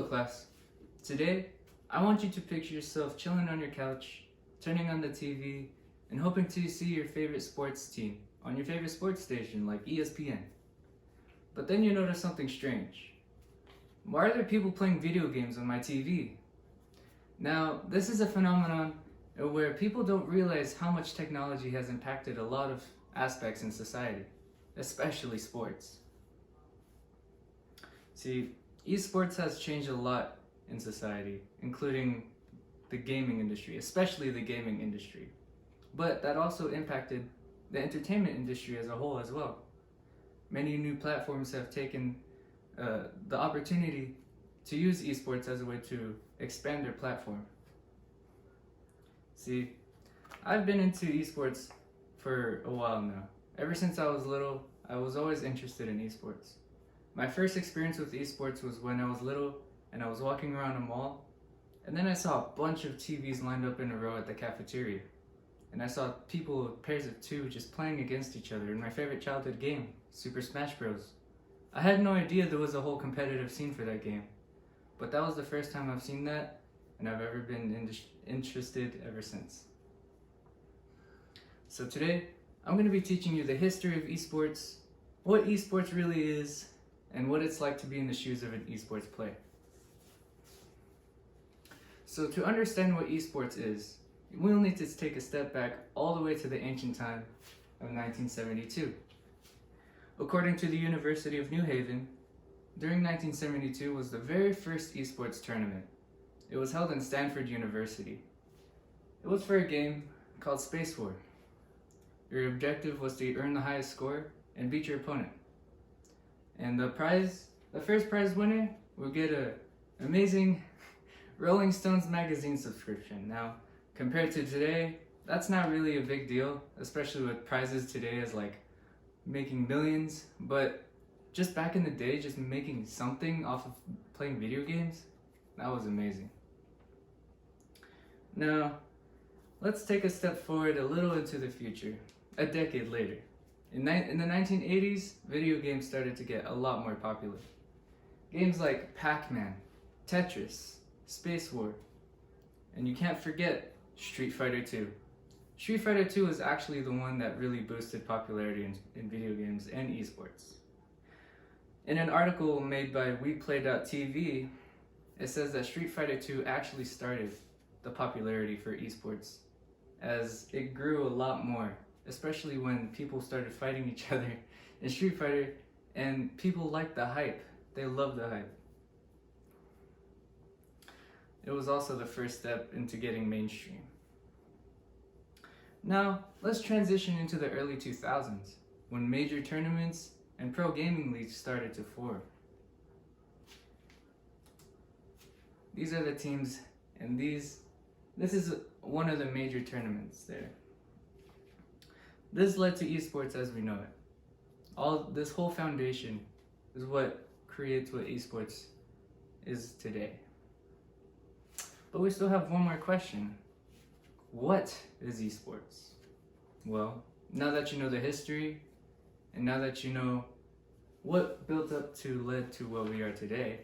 Hello class. Today, I want you to picture yourself chilling on your couch, turning on the TV, and hoping to see your favorite sports team on your favorite sports station like ESPN. But then you notice something strange. Why are there people playing video games on my TV? Now, this is a phenomenon where people don't realize how much technology has impacted a lot of aspects in society, especially sports. See, esports has changed a lot in society, including the gaming industry, especially the gaming industry. But that also impacted the entertainment industry as a whole as well. Many new platforms have taken the opportunity to use esports as a way to expand their platform. See, I've been into esports for a while now. Ever since I was little, I was always interested in esports. My first experience with esports was when I was little and I was walking around a mall, and then I saw a bunch of TVs lined up in a row at the cafeteria. And I saw people, pairs of two, just playing against each other in my favorite childhood game, Super Smash Bros. I had no idea there was a whole competitive scene for that game, but that was the first time I've seen that, and I've ever been interested ever since. So today, I'm going to be teaching you the history of esports, what esports really is, and what it's like to be in the shoes of an esports player. So to understand what esports is, we'll need to take a step back all the way to the ancient time of 1972. According to the University of New Haven, during 1972 was the very first esports tournament. It was held in Stanford University. It was for a game called Space War. Your objective was to earn the highest score and beat your opponent. And the first prize winner will get an amazing Rolling Stones magazine subscription. Now, compared to today, that's not really a big deal, especially with prizes today as like making millions, but just back in the day, just making something off of playing video games, that was amazing. Now, let's take a step forward a little into the future, a decade later. In the 1980s, video games started to get a lot more popular. Games like Pac-Man, Tetris, Space War, and you can't forget Street Fighter 2. Street Fighter 2 is actually the one that really boosted popularity in video games and esports. In an article made by WePlay.tv, it says that Street Fighter 2 actually started the popularity for esports as it grew a lot more, especially when people started fighting each other in Street Fighter, and people liked the hype. They loved the hype. It was also the first step into getting mainstream. Now, let's transition into the early 2000s, when major tournaments and pro gaming leagues started to form. These are the teams, and this is one of the major tournaments there. This led to esports as we know it. This whole foundation is what creates what esports is today. But we still have one more question. What is esports? Well, now that you know the history, and now that you know what built up to led to what we are today,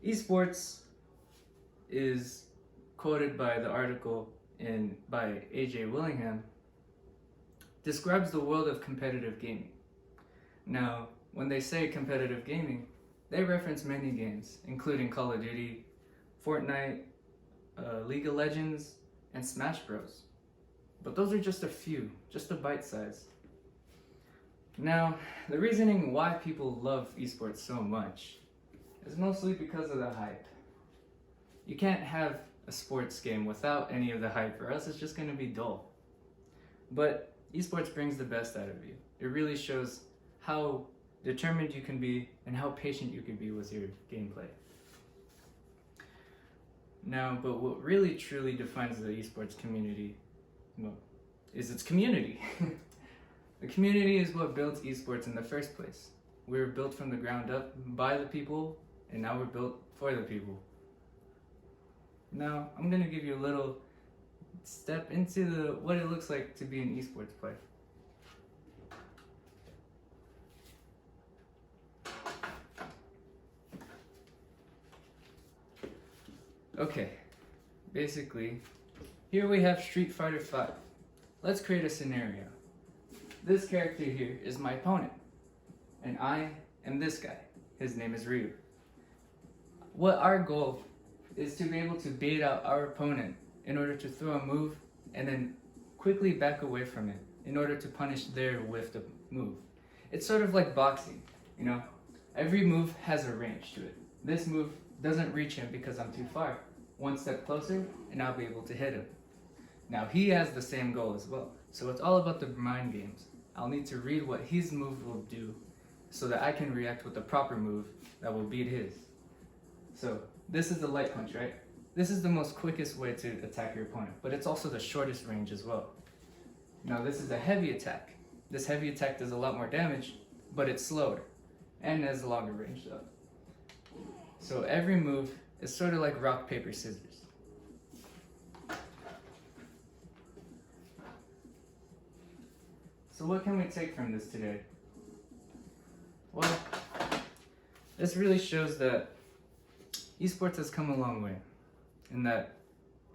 esports is quoted by the article by A.J. Willingham, describes the world of competitive gaming. Now, when they say competitive gaming, they reference many games, including Call of Duty, Fortnite, League of Legends, and Smash Bros. But those are just a few, just a bite size. Now, the reasoning why people love esports so much is mostly because of the hype. You can't have a sports game without any of the hype, or else it's just going to be dull. But esports brings the best out of you. It really shows how determined you can be and how patient you can be with your gameplay. Now, but what really truly defines the esports community, is its community. The community is what built esports in the first place. We were built from the ground up by the people, and now we're built for the people. Now, I'm going to give you a little step into what it looks like to be an esports player. Okay, basically, here we have Street Fighter V. Let's create a scenario. This character here is my opponent, and I am this guy. His name is Ryu. What our goal is to be able to bait out our opponent in order to throw a move and then quickly back away from it in order to punish their whiffed move. It's sort of like boxing, you know? Every move has a range to it. This move doesn't reach him because I'm too far. One step closer and I'll be able to hit him. Now he has the same goal as well. So it's all about the mind games. I'll need to read what his move will do so that I can react with the proper move that will beat his. So this is the light punch, right? This is the most quickest way to attack your opponent, but it's also the shortest range as well. Now this is a heavy attack. This heavy attack does a lot more damage, but it's slower and has a longer range though. So every move is sort of like rock, paper, scissors. So what can we take from this today? Well, this really shows that esports has come a long way, and that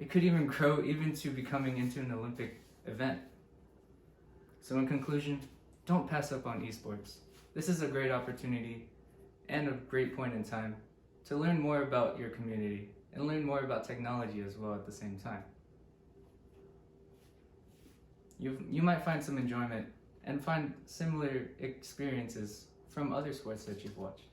it could even grow even to becoming into an Olympic event. So in conclusion, don't pass up on esports. This is a great opportunity and a great point in time to learn more about your community and learn more about technology as well at the same time. You might find some enjoyment and find similar experiences from other sports that you've watched.